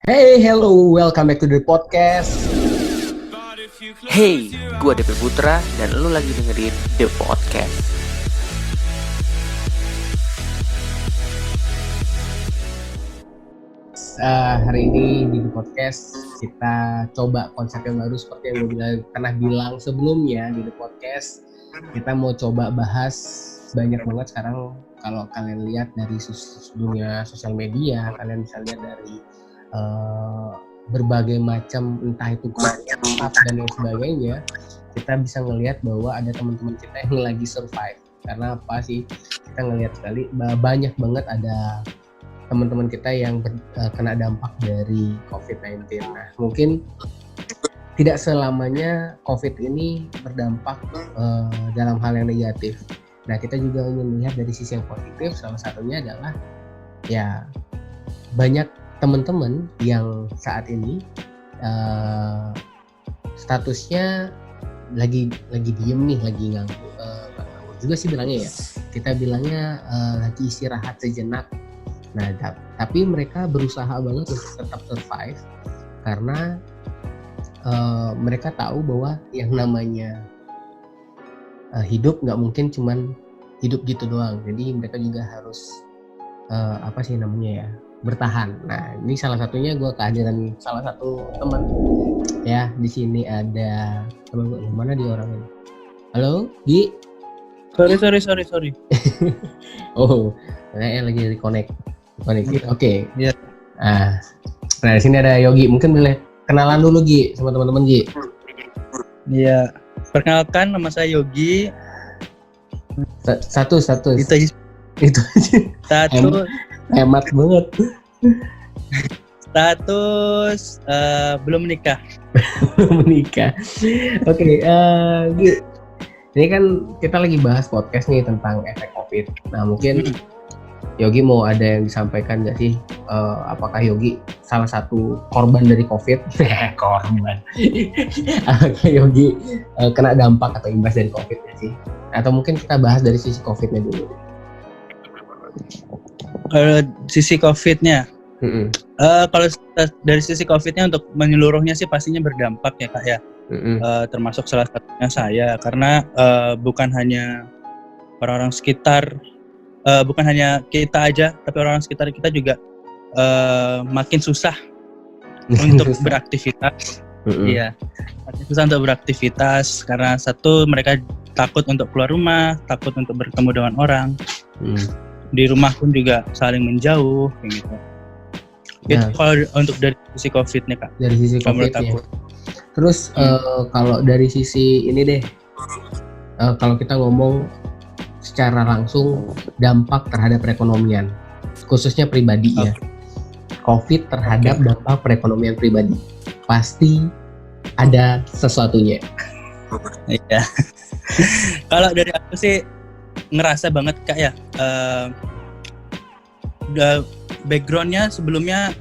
Hey, hello, welcome back to the podcast. Hey, gua DP Putra dan lu lagi dengerin The Podcast. Hari ini di The Podcast kita coba konsep yang baru seperti yang gue pernah bilang sebelumnya di The Podcast. Kita mau coba bahas banyak banget sekarang. Kalau kalian lihat dari dunia sosial media, kalian bisa lihat dari berbagai macam entah itu staff dan yang sebagainya, kita bisa ngelihat bahwa ada teman-teman kita yang lagi survive. Karena apa sih? Kita ngelihat sekali banyak banget ada teman-teman kita yang kena dampak dari COVID-19. Nah, mungkin tidak selamanya COVID ini berdampak dalam hal yang negatif. Nah, kita juga ingin melihat dari sisi yang positif. Salah satunya adalah ya banyak teman-teman yang saat ini statusnya lagi diem nih, lagi nganggur juga sih bilangnya ya. Kita bilangnya lagi istirahat sejenak. Nah, tapi mereka berusaha banget untuk tetap survive karena mereka tahu bahwa yang namanya hidup nggak mungkin cuman hidup gitu doang. Jadi mereka juga harus bertahan. Nah, ini salah satunya gue kehadiran salah satu teman ya. Di sini ada teman gue. Mana dia orangnya? Halo, Gi. Sorry. Oh, kayaknya lagi reconnect. Oke. Iya. Nah, di sini ada Yogi. Mungkin boleh kenalan dulu Gi sama teman-teman Gi. Iya. Perkenalkan, nama saya Yogi. Status. Itu aja. Status. Hemat banget. Status belum menikah. Menikah. Oke, Gi. Ini kan kita lagi bahas podcast nih tentang efek COVID. Nah, mungkin Yogi mau ada yang disampaikan nggak sih? Apakah Yogi salah satu korban dari COVID? Korban. Apakah Yogi kena dampak atau imbas dari COVID nggak sih? Atau mungkin kita bahas dari sisi COVID-nya dulu. Sisi COVID-nya. Kalau dari sisi COVID-nya untuk menyeluruhnya sih pastinya berdampak ya Kak ya. Termasuk salah satunya saya, karena bukan hanya orang-orang sekitar, bukan hanya kita aja, tapi orang sekitar kita juga makin susah untuk beraktivitas. Iya, makin susah untuk beraktivitas karena satu, mereka takut untuk keluar rumah, takut untuk bertemu dengan orang. Di rumah pun juga saling menjauh, kayak gitu. Itu kalau untuk dari sisi COVID nih Kak. Dari sisi COVID-nya. Terus kalau dari sisi ini deh, kalau kita ngomong secara langsung dampak terhadap perekonomian, khususnya pribadi ya. COVID terhadap dampak perekonomian pribadi, pasti ada sesuatunya. Iya. Kalau dari aku sih ngerasa banget Kak ya. Backgroundnya sebelumnya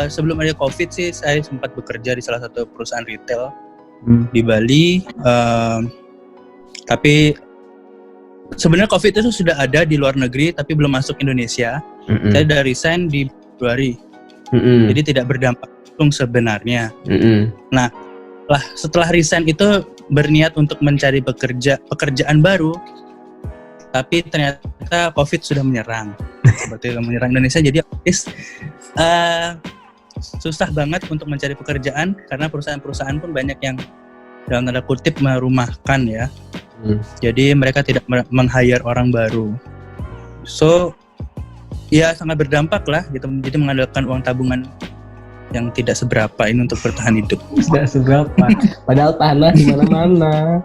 sebelum ada COVID sih saya sempat bekerja di salah satu perusahaan retail di Bali. Tapi sebenarnya COVID itu sudah ada di luar negeri tapi belum masuk Indonesia. Saya udah resign di Februari. Jadi tidak berdampak langsung sebenarnya. Nah, setelah resign itu berniat untuk mencari pekerjaan baru, tapi ternyata COVID sudah menyerang. Seperti menyerang Indonesia, jadi susah banget untuk mencari pekerjaan karena perusahaan-perusahaan pun banyak yang dalam tanda kutip merumahkan ya. Jadi mereka tidak meng-hire orang baru. So ya sangat berdampak lah gitu. Jadi mengandalkan uang tabungan yang tidak seberapa ini untuk bertahan hidup. Tidak seberapa. Padahal tanah di mana-mana.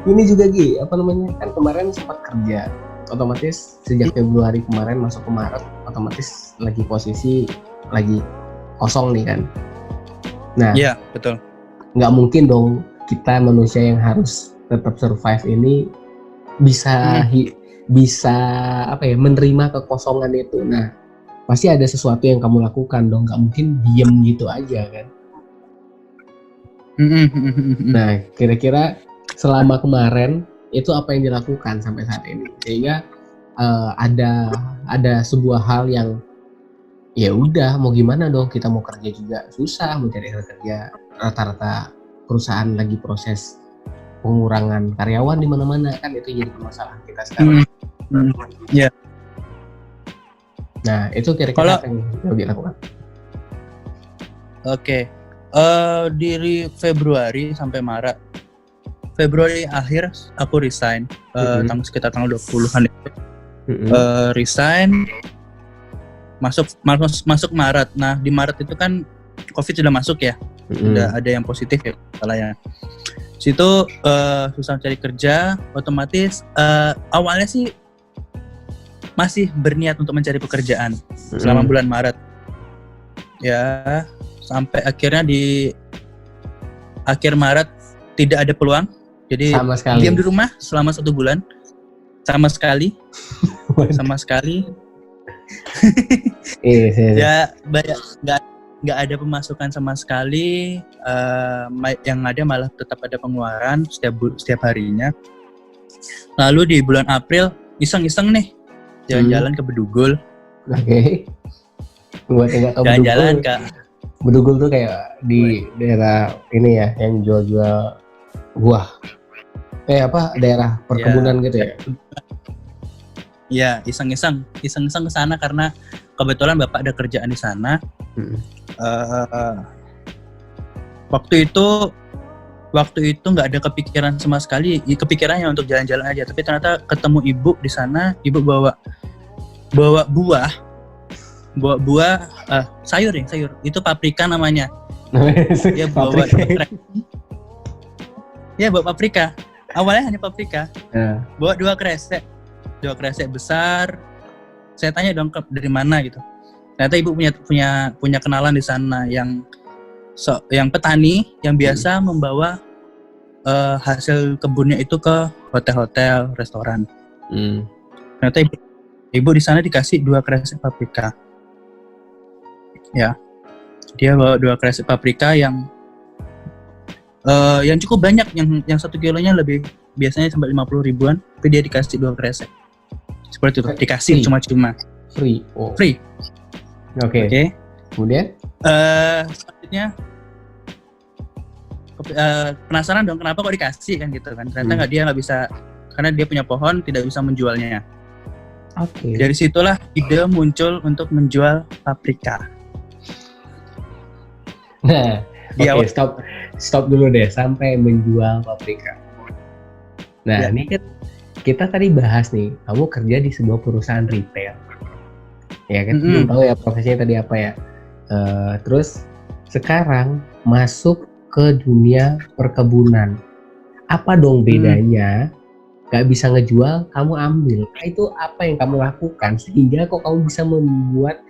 Ini juga Gi, kan kemarin sempat kerja, otomatis sejak Februari kemarin masuk ke Maret, otomatis lagi posisi lagi kosong nih kan. Nah, iya betul. Nggak mungkin dong kita manusia yang harus tetap survive ini bisa menerima kekosongan itu. Nah, pasti ada sesuatu yang kamu lakukan dong, nggak mungkin diem gitu aja kan. Nah, kira-kira selama kemarin itu apa yang dilakukan sampai saat ini sehingga ada sebuah hal yang ya udah mau gimana dong, kita mau kerja juga susah, mau cari kerja rata-rata perusahaan lagi proses pengurangan karyawan di mana-mana, kan itu jadi permasalahan kita sekarang. Ya. Nah itu kira-kira apa yang Yogi lakukan? Oke. Dari Februari sampai Maret. Februari akhir aku resign, sekitar tanggal 20-an itu. Resign, masuk Maret. Nah di Maret itu kan COVID sudah masuk ya, sudah ada yang positif ya salahnya. Situ susah cari kerja, otomatis awalnya sih masih berniat untuk mencari pekerjaan selama bulan Maret. Ya, sampai akhirnya di akhir Maret tidak ada peluang, jadi diam di rumah selama 1 bulan. Sama sekali. Ya banyak, nggak ada pemasukan sama sekali. Yang ada malah tetap ada pengeluaran setiap harinya. Lalu di bulan April iseng-iseng nih jalan-jalan ke Bedugul. Oke. Buat yang nggak tahu jalan-jalan ke Bedugul tuh kayak di daerah ini ya, yang jual-jual buah. Daerah perkebunan gitu ya. Ya, iseng-iseng ke sana karena kebetulan bapak ada kerjaan di sana. Waktu itu nggak ada kepikiran sama sekali, kepikirannya untuk jalan-jalan aja. Tapi ternyata ketemu ibu di sana, ibu bawa buah, sayur. Itu paprika namanya. Dia bawa bawa paprika. Awalnya hanya paprika. Bawa 2 kresek besar. Saya tanya dong dari mana gitu. Ternyata ibu punya kenalan di sana yang petani yang biasa membawa hasil kebunnya itu ke hotel-hotel, restoran. Ternyata ibu di sana dikasih 2 kresek paprika. Ya, dia bawa 2 kresek paprika yang cukup banyak, yang 1 kilonya lebih, biasanya sampai 50 ribuan, tapi dia dikasih 2 kresek. Seperti itu, dikasih cuma-cuma. Free. Oke. Kemudian? Selanjutnya penasaran dong kenapa kok dikasih kan gitu kan. Ternyata dia nggak bisa, karena dia punya pohon tidak bisa menjualnya. Oke. Dari situlah ide muncul untuk menjual paprika. Nah, stop dulu deh sampai menjual paprika. Nah, ini kan kita tadi bahas nih, kamu kerja di sebuah perusahaan retail. Ya kan, belum tahu ya profesinya tadi apa ya. Terus sekarang masuk ke dunia perkebunan. Apa dong bedanya? Gak bisa ngejual, kamu ambil. Nah, itu apa yang kamu lakukan sehingga kok kamu bisa membuat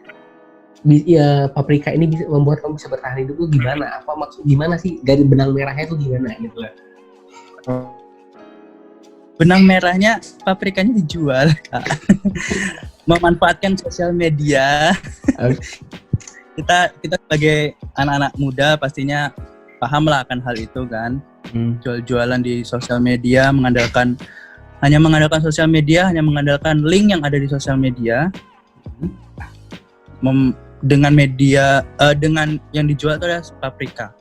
paprika ini bisa membuat kamu bisa bertahan hidup itu gimana? Apa maksud gimana sih? Garis benang merahnya itu gimana gitu lah. Benang merahnya paprikanya dijual, Kak. Memanfaatkan sosial media. Kita sebagai anak-anak muda pastinya paham lah akan hal itu kan. Jual-jualan di sosial media, hanya mengandalkan sosial media, hanya mengandalkan link yang ada di sosial media. Dengan media, dengan yang dijual itu adalah paprika.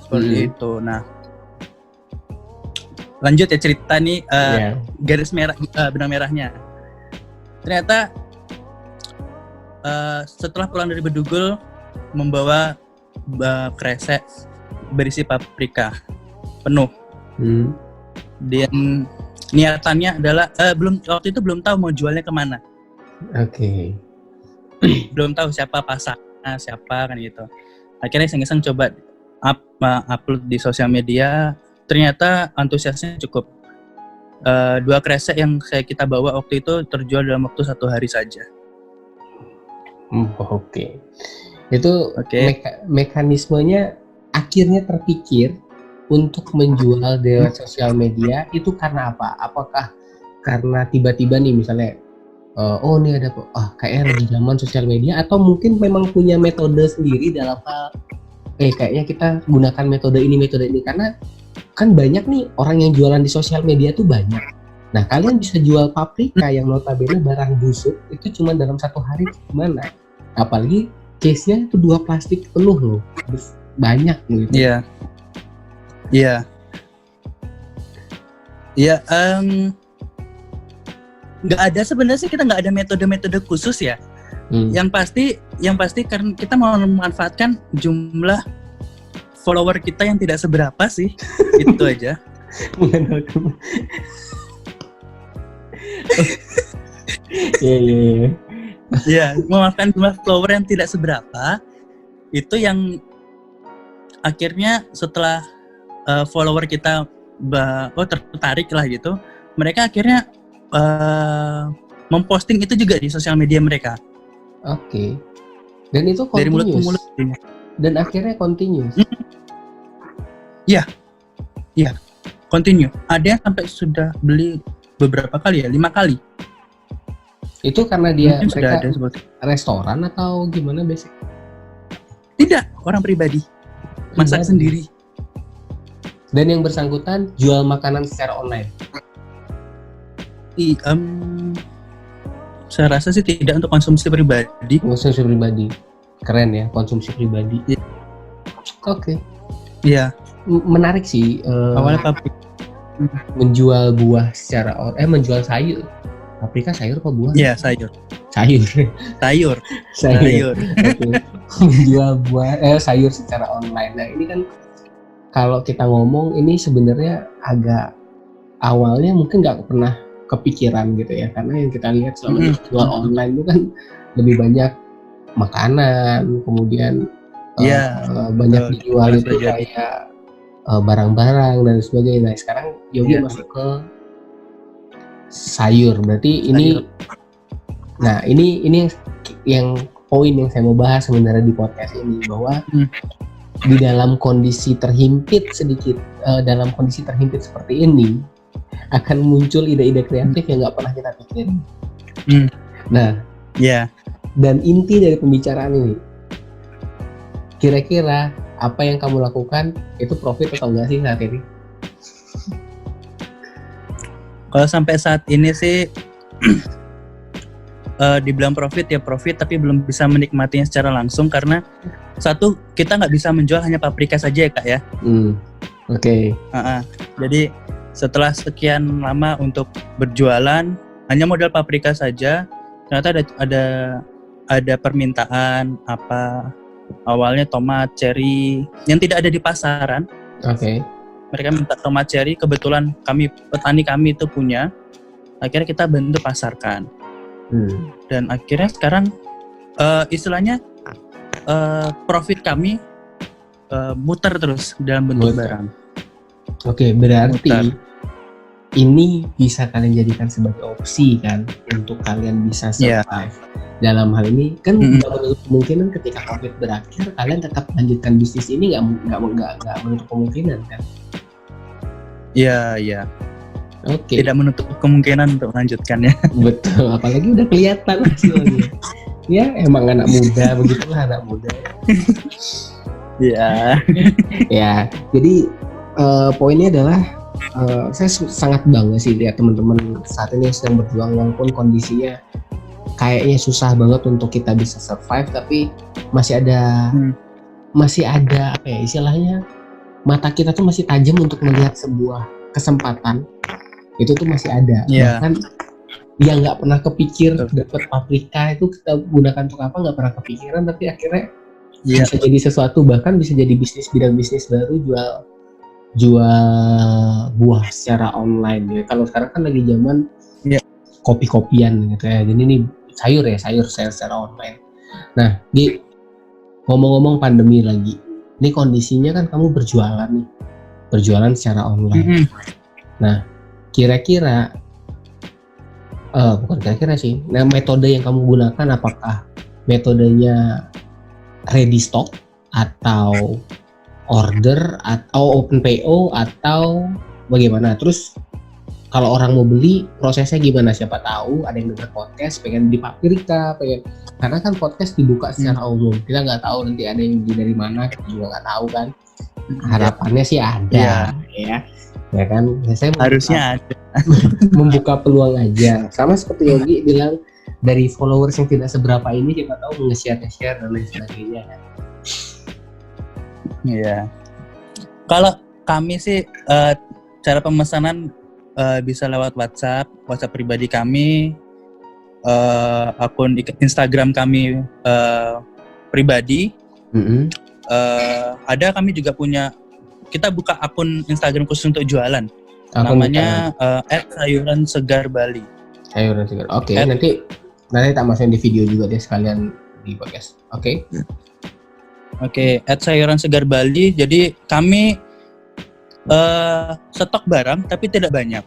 Seperti itu. Nah, lanjut ya cerita nih, garis merah, benang merahnya. Ternyata setelah pulang dari Bedugul membawa kresek berisi paprika penuh. Dan niatannya adalah waktu itu belum tahu mau jualnya kemana. Oke. Belum tahu siapa pasarnya, siapa kan gitu. Akhirnya iseng-iseng coba upload di sosial media. Ternyata antusiasnya cukup. 2 kresek yang kita bawa waktu itu terjual dalam waktu 1 hari saja. Oke. Itu mekanismenya akhirnya terpikir untuk menjual di sosial media itu karena apa? Apakah karena tiba-tiba nih misalnya ini ada kayaknya lagi zaman sosial media, atau mungkin memang punya metode sendiri dalam hal kayaknya kita gunakan metode ini karena kan banyak nih orang yang jualan di sosial media tuh banyak. Nah, kalian bisa jual paprika yang notabene barang busuk itu cuma dalam 1 hari gimana? Apalagi case-nya itu 2 plastik penuh loh. Banyak gitu. Iya. Iya. Ya, nggak ada sebenarnya sih, kita nggak ada metode-metode khusus ya. Yang pasti karena kita mau memanfaatkan jumlah follower kita yang tidak seberapa sih, itu aja. Iya. Ya, memanfaatkan jumlah follower yang tidak seberapa, itu yang akhirnya setelah follower kita tertarik lah gitu, mereka akhirnya memposting itu juga di sosial media mereka. Oke. Dan itu dari mulut ke continuous. mulut. Dan akhirnya continuous. Iya, continue. Ada yang sampai sudah beli beberapa kali ya, 5 kali. Itu karena dia Mungkin sudah mereka ada seperti restoran atau gimana basic? tidak, orang pribadi masak sendiri. Dan yang bersangkutan jual makanan secara online. Saya rasa sih tidak, untuk konsumsi pribadi. Konsumsi pribadi. Keren ya, konsumsi pribadi. Iya. Oke. Iya. Menarik sih. Awalnya pabrik. Menjual buah secara menjual sayur. Paprika sayur apa buah? Iya, sayur. Sayur. Sayur. Oke. Menjual buah sayur secara online. Nah, ini kan kalau kita ngomong ini sebenarnya agak awalnya mungkin nggak pernah kepikiran gitu ya, karena yang kita lihat selama jual online itu kan lebih banyak makanan, kemudian banyak dijual itu kayak barang-barang dan sebagainya. Nah, sekarang Yogi masuk ke sayur, berarti ini sayur. Nah, ini yang poin yang saya mau bahas sebenarnya di podcast ini, bahwa di dalam kondisi terhimpit dalam kondisi terhimpit seperti ini akan muncul ide-ide kreatif yang nggak pernah kita pikirin. Nah, dan inti dari pembicaraan ini, kira-kira apa yang kamu lakukan itu profit atau enggak sih saat ini? Kalau sampai saat ini sih dibilang profit ya profit, tapi belum bisa menikmatinya secara langsung karena satu, kita nggak bisa menjual hanya paprika saja ya Kak ya. Oke. Jadi setelah sekian lama untuk berjualan hanya modal paprika saja, ternyata ada permintaan awalnya tomat cherry yang tidak ada di pasaran. Oke. Mereka minta tomat cherry, kebetulan petani kami itu punya. Akhirnya kita bantu pasarkan. Dan akhirnya sekarang istilahnya profit kami muter terus dalam bentuk barang. Oke, berarti ini bisa kalian jadikan sebagai opsi kan untuk kalian bisa survive. Dalam hal ini kan nggak menutup kemungkinan ketika COVID berakhir kalian tetap lanjutkan bisnis ini, nggak menutup kemungkinan kan? Iya. Oke. Tidak menutup kemungkinan untuk melanjutkannya. Betul, apalagi udah kelihatan hasilnya. Ya emang anak muda, begitulah anak muda. Iya. Ya, jadi poinnya adalah saya sangat bangga sih lihat teman-teman saat ini yang sedang berjuang, walaupun kondisinya kayaknya susah banget untuk kita bisa survive, tapi masih ada apa ya istilahnya, mata kita tuh masih tajam untuk melihat sebuah kesempatan. Itu tuh masih ada. Bahkan yang nggak pernah kepikir dapat paprika itu kita gunakan untuk apa, nggak pernah kepikiran, tapi akhirnya bisa jadi sesuatu, bahkan bisa jadi bidang bisnis baru, jual buah secara online ya. Kalau sekarang kan lagi zaman kopi-kopian gitu ya. Jadi ini sayur secara online. Nah, ngomong-ngomong pandemi lagi. Ini kondisinya kan kamu berjualan secara online. Nah, bukan kira-kira sih. Nah, metode yang kamu gunakan apakah metodenya ready stock atau order atau open PO atau bagaimana? Terus kalau orang mau beli prosesnya gimana? Siapa tahu ada yang dengar podcast pengen beli paprika, karena kan podcast dibuka secara umum. Kita nggak tahu nanti ada yang beli dari mana, kita juga nggak tahu kan. Harapannya sih ada ya. ya kan? Saya Harusnya ada. membuka peluang aja. Sama seperti Yogi bilang, dari followers yang tidak seberapa ini kita tahu nge-share dan lain sebagainya kan. Iya. Kalau kami sih cara pemesanan bisa lewat WhatsApp pribadi kami, akun Instagram kami pribadi. Ada kami juga punya, kita buka akun Instagram khusus untuk jualan. Namanya @sayuran segar Bali. Sayuran segar. Oke, nanti tak masukin di video juga deh sekalian di podcast. Oke, @sayuran segar Bali. Jadi kami stok barang tapi tidak banyak.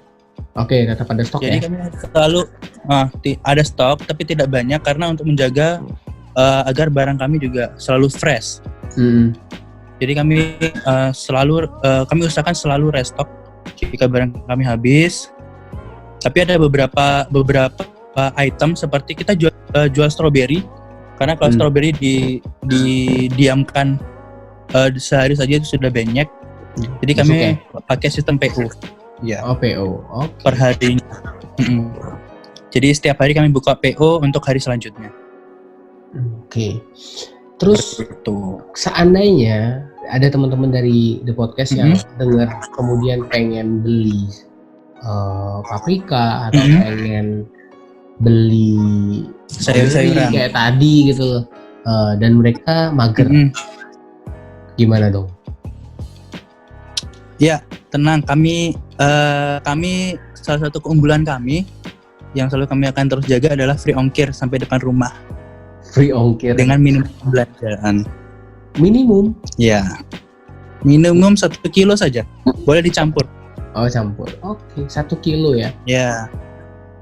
Oke, tetap ada stok. Jadi ya? kami selalu ada stok tapi tidak banyak karena untuk menjaga agar barang kami juga selalu fresh. Jadi kami kami usahakan selalu restock jika barang kami habis. Tapi ada beberapa item seperti kita jual strawberry, karena kalau strawberry didiamkan sehari saja itu sudah banyak. Jadi kami pakai sistem PO. Ya. Oh, PO. Per harinya. Jadi setiap hari kami buka PO untuk hari selanjutnya. Oke. Terus seandainya ada teman-teman dari The Podcast yang dengar kemudian pengen beli paprika atau pengen beli sayur-sayuran kayak tadi gitu, dan mereka mager, gimana dong? Ya, tenang, kami salah satu keunggulan kami yang selalu kami akan terus jaga adalah free ongkir sampai depan rumah. Free ongkir dengan minimum belanjaan. Minimum? Ya. Minimum 1 kilo saja. Boleh dicampur. Oh, campur. Oke, 1 kilo ya? Ya.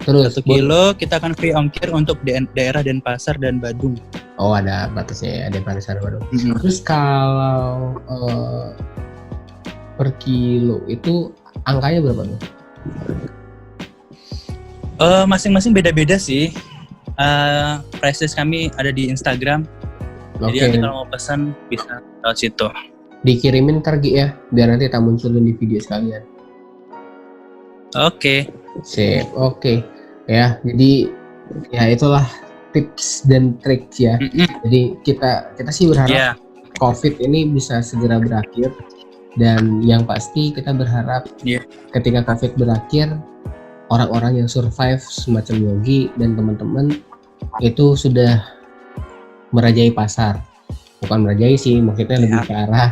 Terus 1 kilo kita akan free ongkir untuk daerah Denpasar dan Badung. Oh, ada batasnya ya, Denpasar Badung. Terus kalau per kilo itu angkanya berapa tuh? Masing-masing beda-beda sih. Price list kami ada di Instagram. Jadi nanti kalau mau pesan bisa lewat situ. Dikirimin ntar ya, biar nanti tak munculin di video sekalian. Oke. Sip, oke. Ya, jadi ya itulah tips dan trik ya. Jadi kita sih berharap COVID ini bisa segera berakhir, dan yang pasti kita berharap ketika COVID berakhir, orang-orang yang survive semacam Yogi dan teman-teman itu sudah merajai pasar. Bukan merajai sih, maksudnya lebih ke arah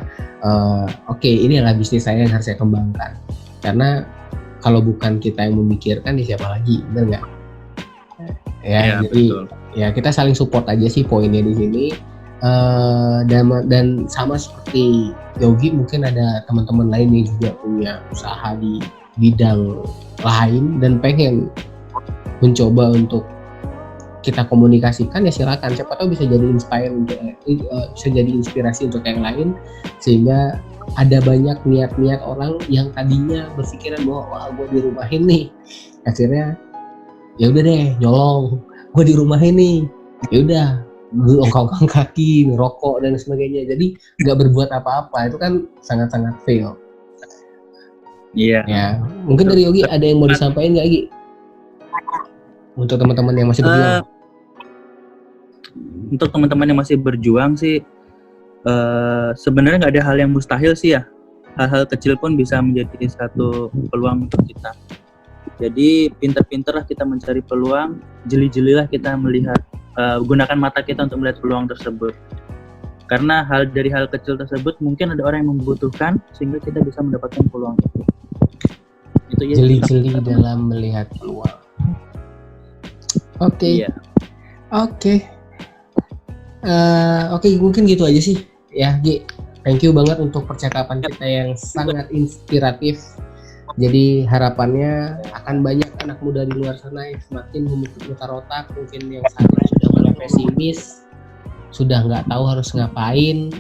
oke, ini adalah bisnis saya yang harus saya kembangkan. Karena kalau bukan kita yang memikirkan, ya siapa lagi, benar nggak? Ya, jadi betul. Ya kita saling support aja sih poinnya di sini. Dan sama seperti Yogi, mungkin ada teman-teman lain yang juga punya usaha di bidang lain dan pengen mencoba untuk kita komunikasikan, ya silakan. Siapa tahu bisa jadi bisa jadi inspirasi untuk yang lain, sehingga ada banyak niat-niat orang yang tadinya berpikiran bahwa wah gue dirumahin nih, akhirnya ya udah deh nyolong, gue dirumahin nih, ya udah ongkang kaki, ngerokok dan sebagainya, jadi nggak berbuat apa-apa. Itu kan sangat-sangat fail. Iya. Ya, mungkin dari Yogi ada yang mau disampaikan nggak, Gi? Untuk teman-teman yang masih berjuang. Untuk teman-teman yang masih berjuang sih, sebenarnya nggak ada hal yang mustahil sih ya. Hal-hal kecil pun bisa menjadi satu peluang untuk kita. Jadi pintar-pintarlah kita mencari peluang, jeli-jelilah kita melihat, gunakan mata kita untuk melihat peluang tersebut. Karena dari hal kecil tersebut mungkin ada orang yang membutuhkan, sehingga kita bisa mendapatkan peluang itu. Itu ya. Jeli-jeli dalam melihat peluang. Oke. Iya. Oke, mungkin gitu aja sih. Ya, Gi. Thank you banget untuk percakapan kita yang sangat inspiratif. Jadi harapannya akan banyak anak muda di luar sana yang semakin memutar otak, mungkin yang saat ini sudah mulai pesimis, sudah nggak tahu harus ngapain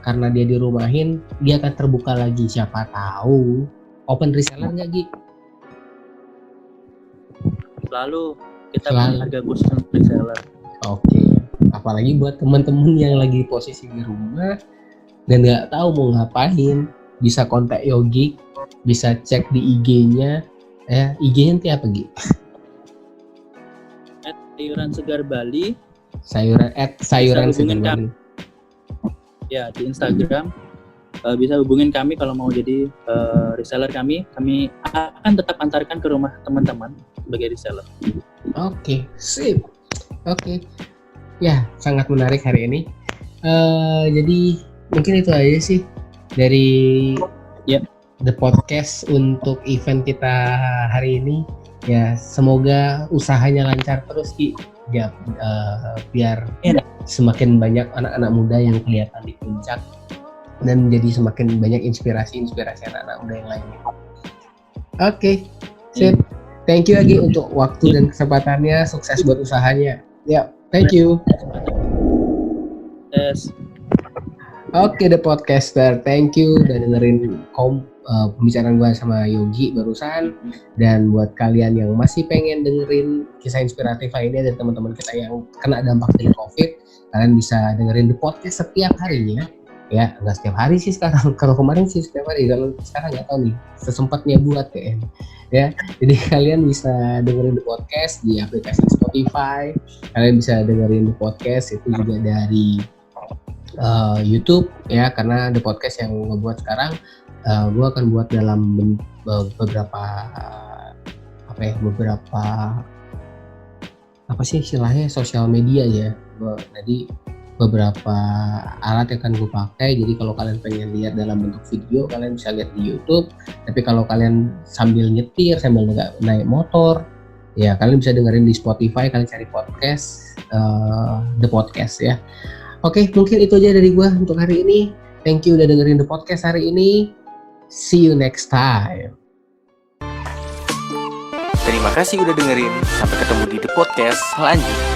karena dia dirumahin, dia akan terbuka lagi. Siapa tahu open reseller nggak, Gi? Selalu kita punya harga khusus untuk reseller. Oke. Apalagi buat teman-teman yang lagi posisi di rumah dan nggak tahu mau ngapain, bisa kontak Yogi bisa cek di IG-nya. IG-nya nanti apa Gi? Sayuran Segar Bali. Sayuran Segar Bali. Ya, di Instagram. Bisa hubungin kami kalau mau jadi reseller kami. Kami akan tetap antarkan ke rumah teman-teman sebagai reseller. Oke, sip. Oke. Ya, sangat menarik hari ini. Jadi mungkin itu aja sih dari The Podcast untuk event kita hari ini. Ya, semoga usahanya lancar terus Ki. Ya, biar semakin banyak anak-anak muda yang kelihatan di puncak dan jadi semakin banyak inspirasi anak-anak muda yang lainnya. Oke, sip. Thank you lagi untuk waktu dan kesempatannya. Sukses buat usahanya. Ya, thank you. Yes. Oke, The Podcaster. Thank you udah dengerin pembicaraan gue sama Yogi barusan. Dan buat kalian yang masih pengen dengerin kisah inspiratif lainnya dari teman-teman kita yang kena dampak dari COVID, kalian bisa dengerin The Podcast setiap harinya. Ya, nggak setiap hari sih sekarang. Kalau kemarin sih setiap hari. Kalau sekarang nggak tahu nih. Sesempatnya buat kayaknya. Ya, jadi kalian bisa dengerin The Podcast di aplikasi Spotify. Kalian bisa dengerin The Podcast itu juga dari YouTube ya, karena The Podcast yang ngebuat sekarang gue akan buat dalam beberapa apa sih istilahnya sosial media ya. Jadi beberapa alat yang akan gue pakai. Jadi kalau kalian pengen lihat dalam bentuk video, kalian bisa lihat di YouTube. Tapi kalau kalian sambil nyetir, sambil naik motor, ya kalian bisa dengerin di Spotify. Kalian cari podcast The Podcast ya. Oke, mungkin itu aja dari gue untuk hari ini. Thank you udah dengerin The Podcast hari ini. See you next time. Terima kasih udah dengerin. Sampai ketemu di The Podcast selanjutnya.